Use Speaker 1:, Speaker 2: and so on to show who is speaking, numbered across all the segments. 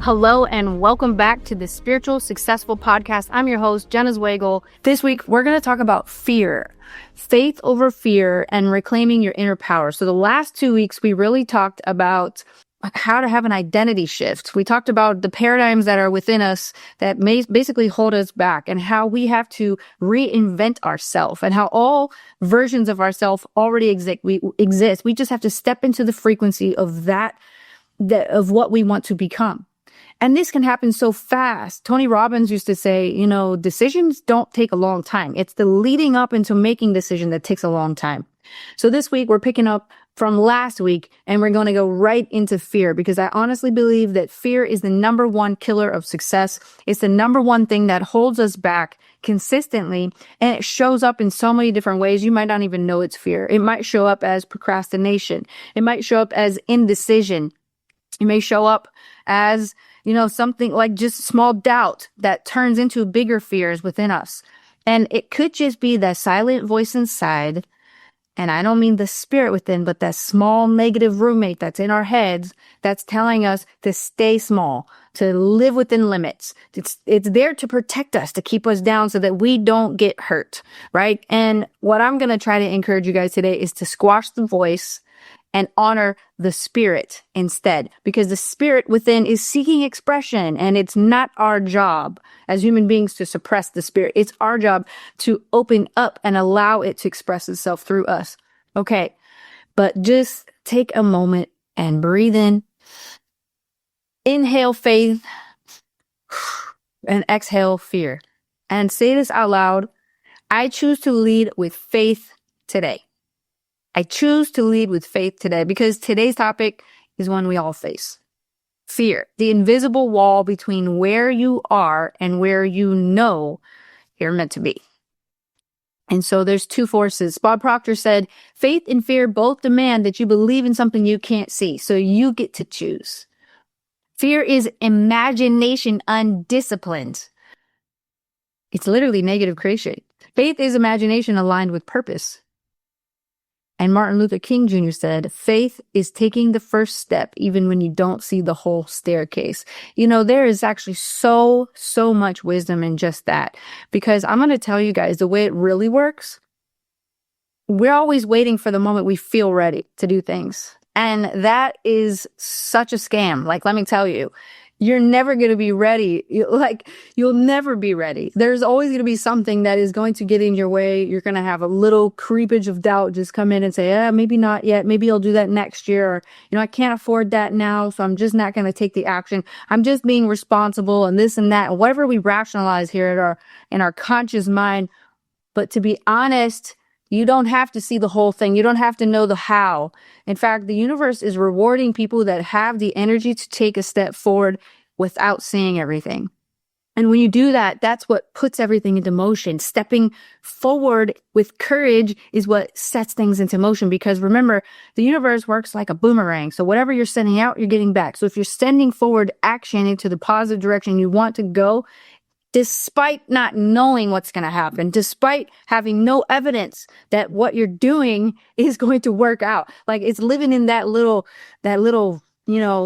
Speaker 1: Hello and welcome back to the Spiritual Successful Podcast. I'm your host, Jenna Zwagil. This week, we're going to talk about fear, faith over fear, and reclaiming your inner power. So the last 2 weeks, we really talked about how to have an identity shift. We talked about the paradigms that are within us that may basically hold us back, and how we have to reinvent ourselves, and how all versions of ourselves already exist. We just have to step into the frequency of of what we want to become. And this can happen so fast. Tony Robbins used to say, decisions don't take a long time. It's the leading up into making decision that takes a long time. So this week we're picking up from last week, and we're going to go right into fear, because I honestly believe that fear is the number one killer of success. It's the number one thing that holds us back consistently, and it shows up in so many different ways. You might not even know it's fear. It might show up as procrastination. It might show up as indecision. It may show up as, something like just small doubt that turns into bigger fears within us. And it could just be that silent voice inside. And I don't mean the spirit within, but that small negative roommate that's in our heads that's telling us to stay small, to live within limits. It's there to protect us, to keep us down so that we don't get hurt, right? And what I'm going to try to encourage you guys today is to squash the voice and honor the spirit instead, because the spirit within is seeking expression, and it's not our job as human beings to suppress the spirit. It's our job to open up and allow it to express itself through us. Okay, but just take a moment and breathe in. Inhale faith and exhale fear. And say this out loud. I choose to lead with faith today. I choose to lead with faith today, because today's topic is one we all face. Fear, the invisible wall between where you are and where you know you're meant to be. And so there's two forces. Bob Proctor said, faith and fear both demand that you believe in something you can't see, so you get to choose. Fear is imagination undisciplined. It's literally negative creation. Faith is imagination aligned with purpose. And Martin Luther King Jr. said, faith is taking the first step even when you don't see the whole staircase. There is actually so much wisdom in just that, because I'm going to tell you guys the way it really works. We're always waiting for the moment we feel ready to do things. And that is such a scam. Let me tell you. You're never going to be ready. You'll never be ready. There's always going to be something that is going to get in your way. You're going to have a little creepage of doubt just come in and say, maybe not yet. Maybe I'll do that next year. Or, I can't afford that now, so I'm just not going to take the action. I'm just being responsible and this and that. And whatever we rationalize here in our conscious mind. But to be honest, you don't have to see the whole thing. You don't have to know the how. In fact, the universe is rewarding people that have the energy to take a step forward without seeing everything. And when you do that, that's what puts everything into motion. Stepping forward with courage is what sets things into motion, because remember, the universe works like a boomerang. So whatever you're sending out, you're getting back. So if you're sending forward action into the positive direction you want to go, despite not knowing what's going to happen, despite having no evidence that what you're doing is going to work out. It's living in that little,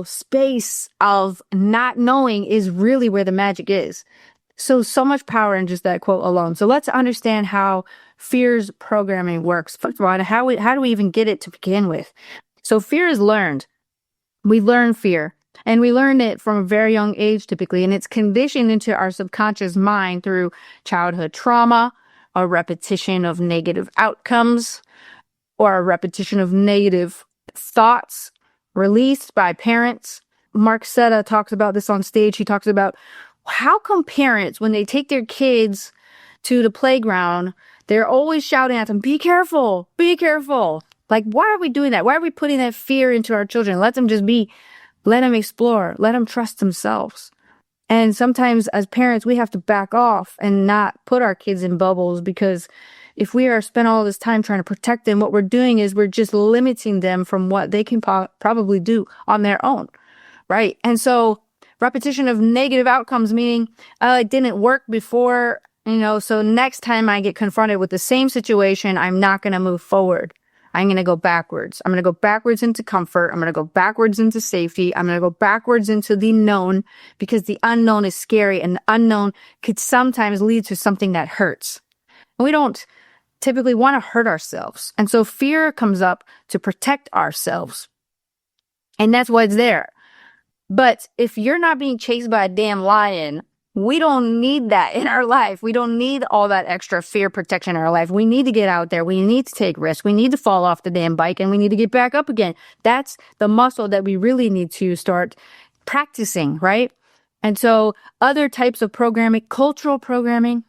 Speaker 1: space of not knowing is really where the magic is. So much power in just that quote alone. So let's understand how fear's programming works. First of all, how do we even get it to begin with? So fear is learned. We learn fear. And we learn it from a very young age, typically, and it's conditioned into our subconscious mind through childhood trauma, a repetition of negative outcomes, or a repetition of negative thoughts released by parents. Mark Setta talks about this on stage. He talks about how come parents, when they take their kids to the playground, they're always shouting at them, be careful, be careful. Why are we doing that? Why are we putting that fear into our children? Let them just be. Let them explore. Let them trust themselves. And sometimes as parents, we have to back off and not put our kids in bubbles, because if we are spend all this time trying to protect them, what we're doing is we're just limiting them from what they can probably do on their own, right? And so repetition of negative outcomes, meaning it didn't work before, so next time I get confronted with the same situation, I'm not going to move forward. I'm going to go backwards. I'm going to go backwards into comfort. I'm going to go backwards into safety. I'm going to go backwards into the known, because the unknown is scary, and the unknown could sometimes lead to something that hurts. And we don't typically want to hurt ourselves. And so fear comes up to protect ourselves. And that's why it's there. But if you're not being chased by a damn lion, we don't need that in our life. We don't need all that extra fear protection in our life. We need to get out there. We need to take risks. We need to fall off the damn bike, and we need to get back up again. That's the muscle that we really need to start practicing, right? And so other types of programming, cultural programming,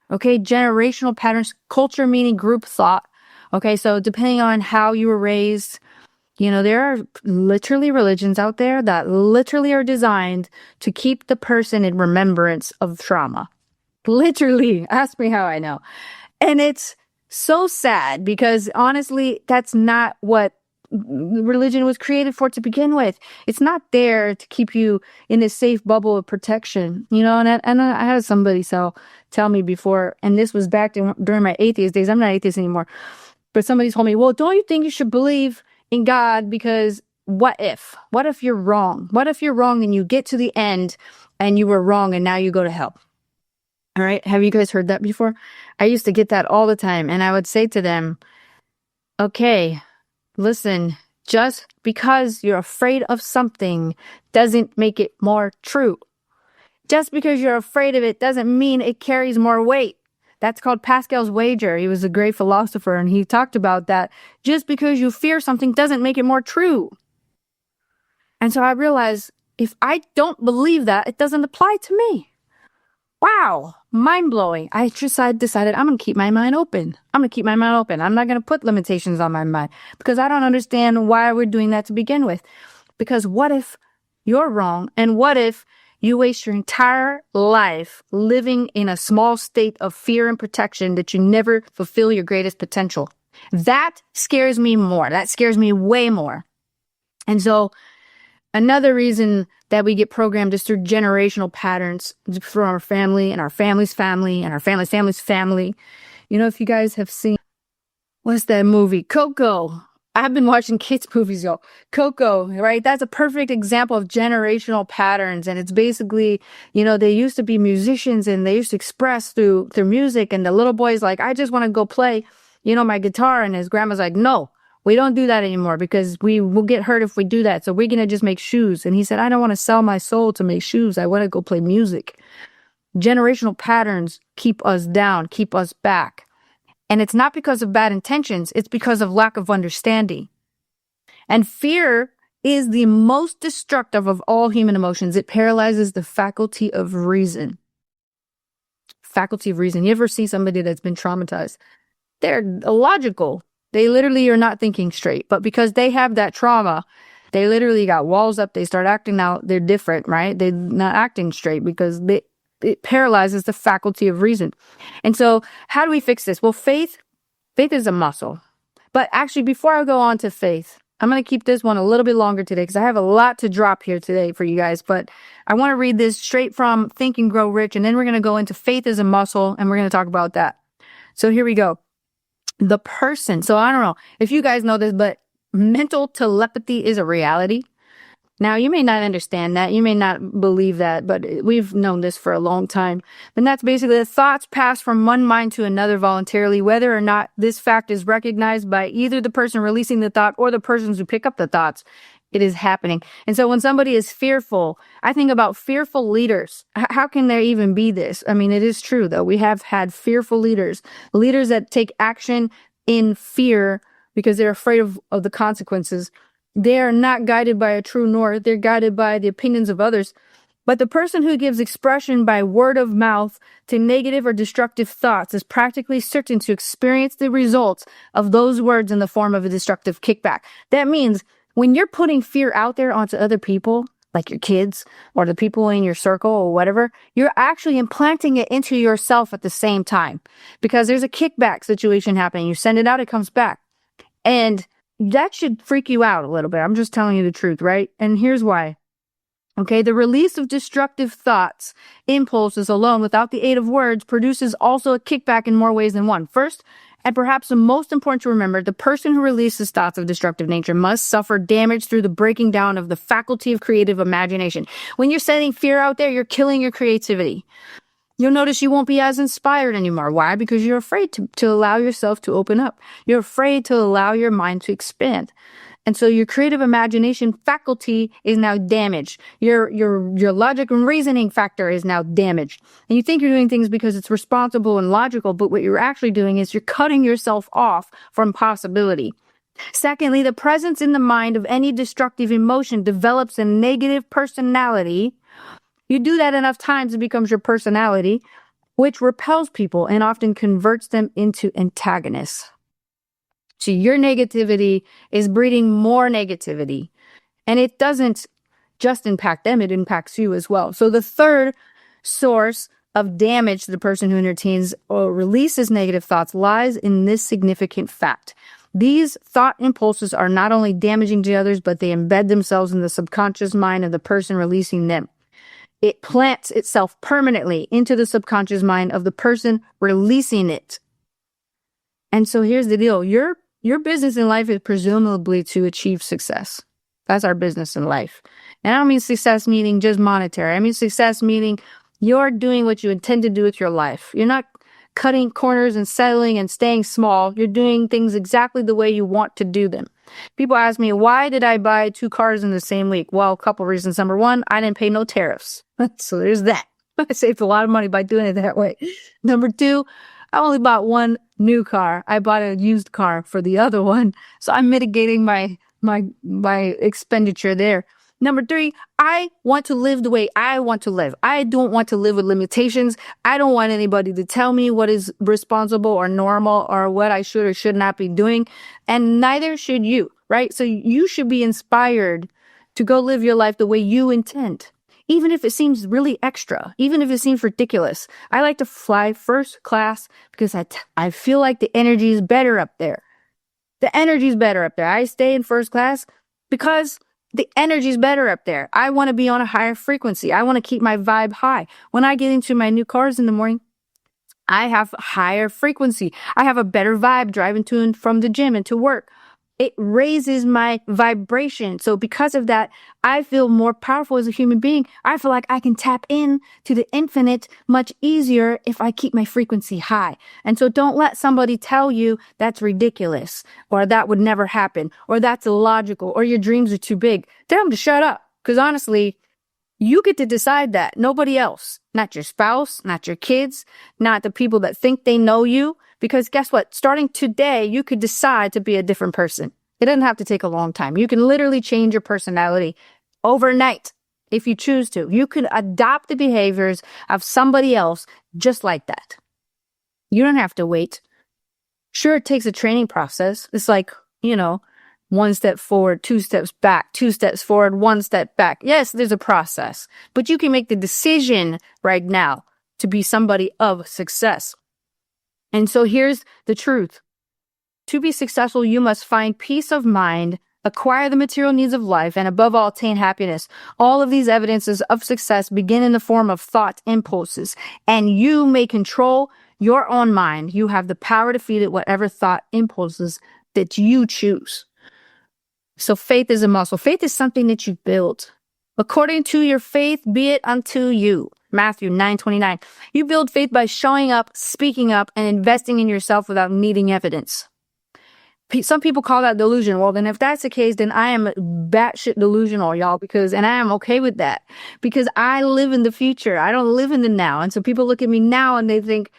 Speaker 1: okay, generational patterns, culture meaning group thought. Okay, so depending on how you were raised, there are literally religions out there that literally are designed to keep the person in remembrance of trauma. Literally. Ask me how I know. And it's so sad, because honestly, that's not what religion was created for to begin with. It's not there to keep you in a safe bubble of protection, and I had somebody tell me before, and this was back during my atheist days. I'm not atheist anymore. But somebody told me, well, don't you think you should believe in God, because what if you're wrong? What if you're wrong and you get to the end and you were wrong and now you go to hell? All right. Have you guys heard that before? I used to get that all the time. And I would say to them, okay, listen, just because you're afraid of something doesn't make it more true. Just because you're afraid of it doesn't mean it carries more weight. That's called Pascal's wager. He was a great philosopher, and he talked about that. Just because you fear something doesn't make it more true. And so I realized, if I don't believe that, it doesn't apply to me. Wow, mind-blowing. I just decided I'm going to keep my mind open. I'm not going to put limitations on my mind, because I don't understand why we're doing that to begin with. Because what if you're wrong? And what if you waste your entire life living in a small state of fear and protection that you never fulfill your greatest potential? That scares me more. That scares me way more. And so another reason that we get programmed is through generational patterns from our family and our family's family and our family's family's family. If you guys have seen, what's that movie? Coco. I've been watching kids' movies, y'all. Coco, right? That's a perfect example of generational patterns. And it's basically, they used to be musicians and they used to express through music. And the little boy's like, I just want to go play, my guitar. And his grandma's like, no, we don't do that anymore, because we will get hurt if we do that. So we're going to just make shoes. And he said, I don't want to sell my soul to make shoes. I want to go play music. Generational patterns keep us down, keep us back. And it's not because of bad intentions. It's because of lack of understanding. And fear is the most destructive of all human emotions. It paralyzes the faculty of reason. Faculty of reason. You ever see somebody that's been traumatized? They're illogical. They literally are not thinking straight. But because they have that trauma, they literally got walls up. They start acting out. They're different, right? They're not acting straight because it paralyzes the faculty of reason. And so how do we fix this? Well, faith is a muscle. But actually, before I go on to faith, I'm going to keep this one a little bit longer today, because I have a lot to drop here today for you guys. But I want to read this straight from Think and Grow Rich. And then we're going to go into faith as a muscle, and we're going to talk about that. So here we go. The person. So I don't know if you guys know this, but mental telepathy is a reality. Now, you may not understand that. You may not believe that, but we've known this for a long time. And that's basically the thoughts pass from one mind to another voluntarily, whether or not this fact is recognized by either the person releasing the thought or the persons who pick up the thoughts. It is happening. And so when somebody is fearful, I think about fearful leaders. How can there even be this? I mean, it is true, though. We have had fearful leaders that take action in fear because they're afraid of the consequences. They are not guided by a true north. They're guided by the opinions of others. But the person who gives expression by word of mouth to negative or destructive thoughts is practically certain to experience the results of those words in the form of a destructive kickback. That means when you're putting fear out there onto other people, like your kids or the people in your circle or whatever, you're actually implanting it into yourself at the same time, because there's a kickback situation happening. You send it out, it comes back. And that should freak you out a little bit. I'm just telling you the truth, right? And here's why. Okay, the release of destructive thoughts, impulses alone without the aid of words produces also a kickback in more ways than one. First, And perhaps the most important to remember, the person who releases thoughts of destructive nature must suffer damage through the breaking down of the faculty of creative imagination. When you're setting fear out there, you're killing your creativity. You'll notice you won't be as inspired anymore. Why? Because you're afraid to allow yourself to open up. You're afraid to allow your mind to expand. And so your creative imagination faculty is now damaged. Your logic and reasoning factor is now damaged. And you think you're doing things because it's responsible and logical, but what you're actually doing is you're cutting yourself off from possibility. Secondly, the presence in the mind of any destructive emotion develops a negative personality. You do that enough times, it becomes your personality, which repels people and often converts them into antagonists. So your negativity is breeding more negativity. And it doesn't just impact them, it impacts you as well. So the third source of damage to the person who entertains or releases negative thoughts lies in this significant fact. These thought impulses are not only damaging to others, but they embed themselves in the subconscious mind of the person releasing them. It plants itself permanently into the subconscious mind of the person releasing it. And so here's the deal. Your business in life is presumably to achieve success. That's our business in life. And I don't mean success meaning just monetary. I mean success meaning you're doing what you intend to do with your life. You're not cutting corners and settling and staying small. You're doing things exactly the way you want to do them. People ask me, why did I buy 2 cars in the same week? Well, a couple reasons. Number one, I didn't pay no tariffs. So there's that. I saved a lot of money by doing it that way. Number 2, I only bought 1 new car. I bought a used car for the other one. So I'm mitigating my expenditure there. Number 3, I want to live the way I want to live. I don't want to live with limitations. I don't want anybody to tell me what is responsible or normal or what I should or should not be doing. And neither should you, right? So you should be inspired to go live your life the way you intend. Even if it seems really extra, even if it seems ridiculous. I like to fly first class because I feel like the energy is better up there. The energy is better up there. I stay in first class because the energy is better up there. I want to be on a higher frequency. I want to keep my vibe high. When I get into my new cars in the morning, I have a higher frequency. I have a better vibe driving to and from the gym and to work. It raises my vibration. So because of that, I feel more powerful as a human being. I feel like I can tap in to the infinite much easier if I keep my frequency high. And so don't let somebody tell you that's ridiculous or that would never happen or that's illogical or your dreams are too big. Tell them to shut up. Because honestly, you get to decide that. Nobody else. Not your spouse, not your kids, not the people that think they know you. Because guess what? Starting today, you could decide to be a different person. It doesn't have to take a long time. You can literally change your personality overnight if you choose to. You can adopt the behaviors of somebody else just like that. You don't have to wait. Sure, it takes a training process. It's like, 1 step forward, 2 steps back, 2 steps forward, 1 step back. Yes, there's a process, but you can make the decision right now to be somebody of success. And so here's the truth. To be successful, you must find peace of mind, acquire the material needs of life, and above all, attain happiness. All of these evidences of success begin in the form of thought impulses, and you may control your own mind. You have the power to feed it whatever thought impulses that you choose. So faith is a muscle. Faith is something that you build. According to your faith, be it unto you. Matthew 9:29. You build faith by showing up, speaking up, and investing in yourself without needing evidence. Some people call that delusion. Well, then if that's the case, then I am batshit delusional, y'all, and I am okay with that because I live in the future. I don't live in the now. And so people look at me now and they think,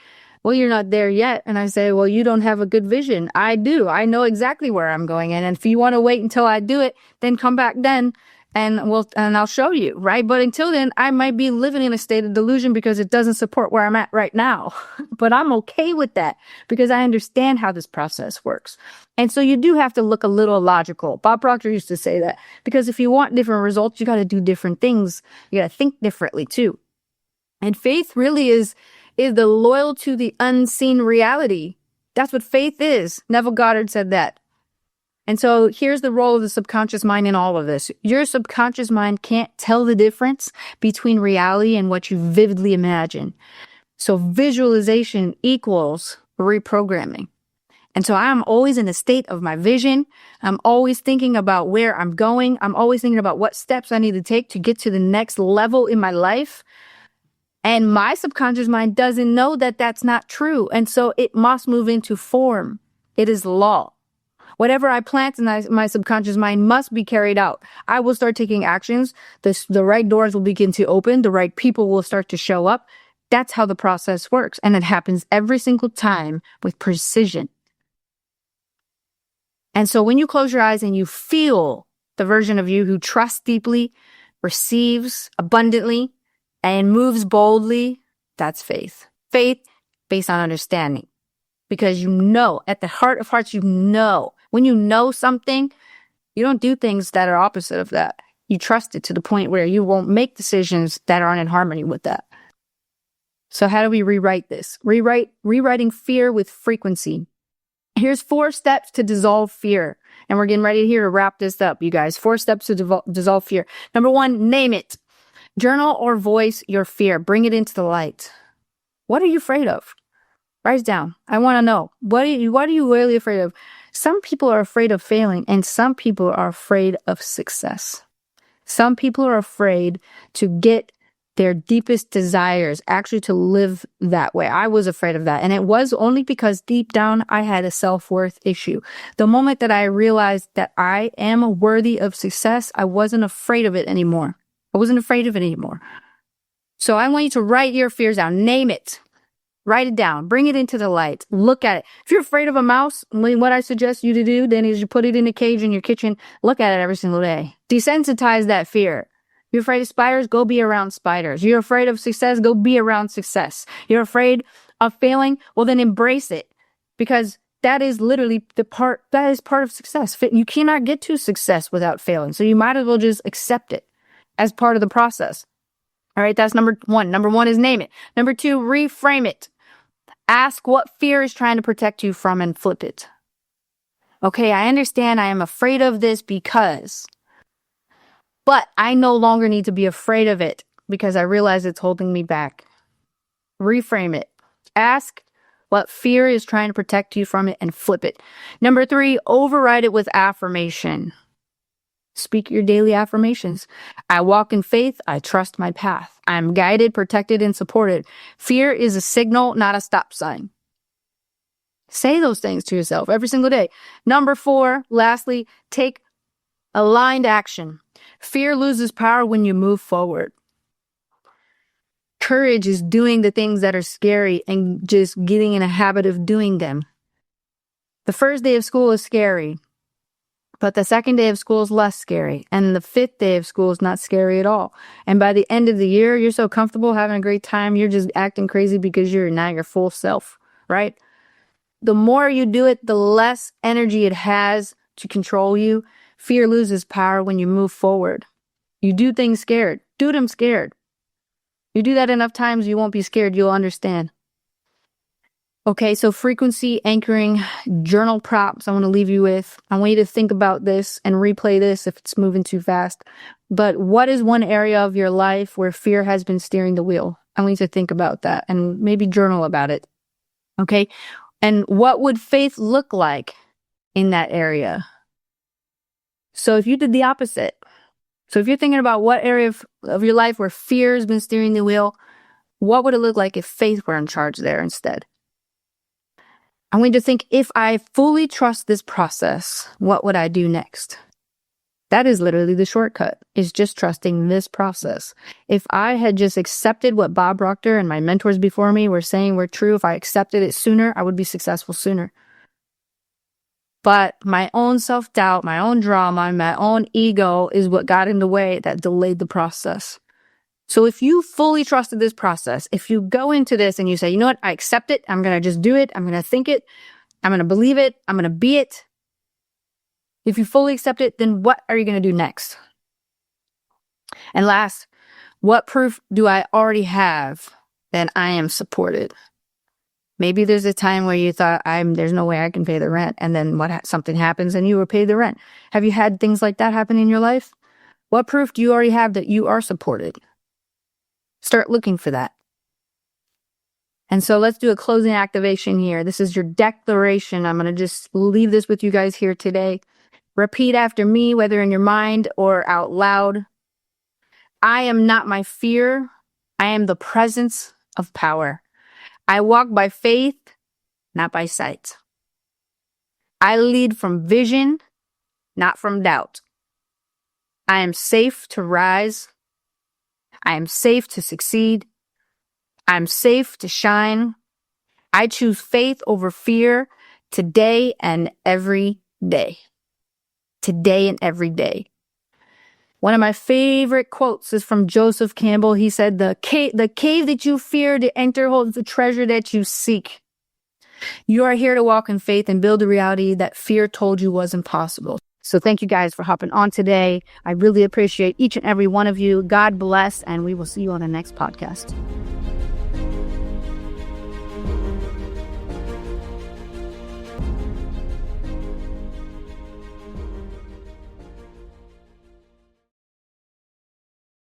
Speaker 1: well, you're not there yet. And I say, well, you don't have a good vision. I do. I know exactly where I'm going. And if you want to wait until I do it, then come back then. And I'll show you, right? But until then, I might be living in a state of delusion because it doesn't support where I'm at right now. But I'm okay with that because I understand how this process works. And so you do have to look a little logical. Bob Proctor used to say that because if you want different results, you got to do different things. You got to think differently too. And faith really is the loyal to the unseen reality. That's what faith is. Neville Goddard said that. And so here's the role of the subconscious mind in all of this. Your subconscious mind can't tell the difference between reality and what you vividly imagine. So visualization equals reprogramming. And so I'm always in a state of my vision. I'm always thinking about where I'm going. I'm always thinking about what steps I need to take to get to the next level in my life. And my subconscious mind doesn't know that that's not true. And so it must move into form. It is law. Whatever I plant in my subconscious mind must be carried out. I will start taking actions. The right doors will begin to open. The right people will start to show up. That's how the process works. And it happens every single time with precision. And so when you close your eyes and you feel the version of you who trusts deeply, receives abundantly, and moves boldly, that's faith. Faith based on understanding. Because you know, at the heart of hearts, you know. When you know something, you don't do things that are opposite of that. You trust it to the point where you won't make decisions that aren't in harmony with that. So how do we rewrite this? Rewriting fear with frequency. Here's 4 steps to dissolve fear. And we're getting ready here to wrap this up, you guys. 4 steps to dissolve fear. Number 1, name it. Journal or voice your fear. Bring it into the light. What are you afraid of? Write it down. I want to know. What are you really afraid of? Some people are afraid of failing, and some people are afraid of success. Some people are afraid to get their deepest desires, actually to live that way. I was afraid of that. And it was only because deep down I had a self-worth issue. The moment that I realized that I am worthy of success, I wasn't afraid of it anymore. So I want you to write your fears down. Name it. Write it down. Bring it into the light. Look at it. If you're afraid of a mouse, what I suggest you to do then is you put it in a cage in your kitchen. Look at it every single day. Desensitize that fear. You're afraid of spiders? Go be around spiders. You're afraid of success? Go be around success. You're afraid of failing? Well, then embrace it. Because that is literally part of success. You cannot get to success without failing. So you might as well just accept it as part of the process. All right, that's number 1. Number 1 is name it. Number 2, reframe it. Ask what fear is trying to protect you from and flip it. Okay, I understand I am afraid of this because, but I no longer need to be afraid of it because I realize it's holding me back. Reframe it. Ask what fear is trying to protect you from it and flip it. Number 3, override it with affirmation. Speak your daily affirmations. I walk in faith. I trust my path. I am guided, protected, and supported. Fear is a signal, not a stop sign. Say those things to yourself every single day. Number 4, lastly, take aligned action. Fear loses power when you move forward. Courage is doing the things that are scary and just getting in a habit of doing them. The first day of school is scary. But the second day of school is less scary. And the 5th day of school is not scary at all. And by the end of the year, you're so comfortable having a great time. You're just acting crazy because you're now your full self, right? The more you do it, the less energy it has to control you. Fear loses power when you move forward. You do things scared. Do them scared. You do that enough times, you won't be scared. You'll understand. Okay, so frequency, anchoring, journal prompts I want to leave you with. I want you to think about this and replay this if it's moving too fast. But what is one area of your life where fear has been steering the wheel? I want you to think about that and maybe journal about it. Okay, and what would faith look like in that area? So if you did the opposite, so if you're thinking about what area of your life where fear has been steering the wheel, what would it look like if faith were in charge there instead? I want you to think, if I fully trust this process, what would I do next? That is literally the shortcut, is just trusting this process. If I had just accepted what Bob Proctor and my mentors before me were saying were true, if I accepted it sooner, I would be successful sooner. But my own self-doubt, my own drama, my own ego is what got in the way that delayed the process. So if you fully trusted this process, if you go into this and you say, you know what, I accept it, I'm going to just do it, I'm going to think it, I'm going to believe it, I'm going to be it. If you fully accept it, then what are you going to do next? And last, what proof do I already have that I am supported? Maybe there's a time where you thought, there's no way I can pay the rent, and then something happens and you were paid the rent. Have you had things like that happen in your life? What proof do you already have that you are supported? Start looking for that. And so let's do a closing activation here. This is your declaration. I'm going to just leave this with you guys here today. Repeat after me, whether in your mind or out loud. I am not my fear. I am the presence of power. I walk by faith, not by sight. I lead from vision, not from doubt. I am safe to rise. I am safe to succeed. I am safe to shine. I choose faith over fear today and every day. Today and every day. One of my favorite quotes is from Joseph Campbell. He said, the cave that you fear to enter holds the treasure that you seek. You are here to walk in faith and build a reality that fear told you was impossible. So thank you guys for hopping on today. I really appreciate each and every one of you. God bless, and we will see you on the next podcast.